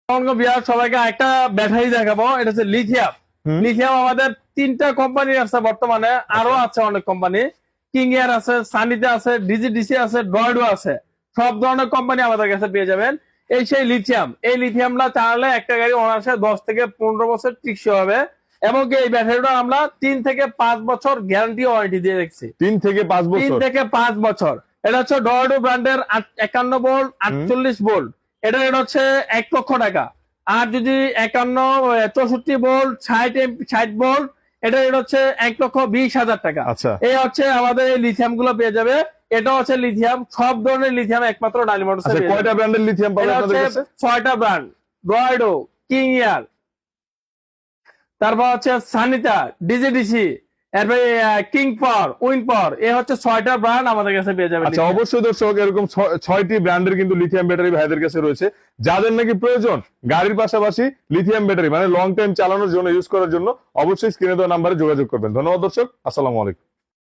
সবাইকে একটা ব্যাটারি দেখাবো, এটা হচ্ছে লিথিয়াম। লিথিয়াম আমাদের 3টা কোম্পানি আছে বর্তমানে, আরো আছে অনেক কোম্পানি। কিং এয়ার আছে, সানিতে আছে, ডিজিডিসি আছে, ড্রয়েডও আছে। সব ধরনের কোম্পানি আমাদের কাছে পেয়ে যাবেন। এই সেই লিথিয়াম, এই লিথিয়ামটা চালালে একটা গাড়ি অনার্সে 10 থেকে 15 বছর টিকসই হবে। এবং এই ব্যাটারিটা আমরা 3 থেকে 5 বছর গ্যারান্টি ওয়ারেন্টি দিয়ে রেখেছি। 3 থেকে 5 বছর? 3 থেকে 5 বছর। এটা হচ্ছে ড্রয়েডো ব্র্যান্ডের 51 ভোল্ট 48 ভোল্ট। এটা হচ্ছে 1 লক্ষ টাকা। আর যদি 51 64 ভোল্ট 60 ভোল্ট, এটা হচ্ছে 1,20,000 টাকা। আচ্ছা, এই হচ্ছে আমাদের এই লিথিয়াম গুলো পেয়ে যাবে। এটা হচ্ছে লিথিয়াম, সব ধরনের লিথিয়াম একমাত্র ডালি মোটরস। কয়টা ব্র্যান্ডের লিথিয়াম পাবেন আপনাদের কাছে? 6টা ব্র্যান্ড, ড্রয়েডো, কিং এয়ার, তারপর হচ্ছে সানিতা, ডিজিডিসি, এরপরে কিং পাওয়ার, উইন পাওয়ার। এই হচ্ছে 6টা ব্র্যান্ড আমাদের কাছে পেয়ে যাবেন। আচ্ছা, অবশ্যই দর্শক, এরকম 6টি ব্র্যান্ডের কিন্তু লিথিয়াম ব্যাটারি ভাইদের কাছে রয়েছে। যাদের নাকি প্রয়োজন গাড়ির পাশাপাশি লিথিয়াম ব্যাটারি, মানে লং টাইম চালানোর জন্য, ইউজ করার জন্য, অবশ্যই স্ক্রিনে দেওয়া নাম্বারে যোগাযোগ করবেন। ধন্যবাদ দর্শক, আসসালামু আলাইকুম।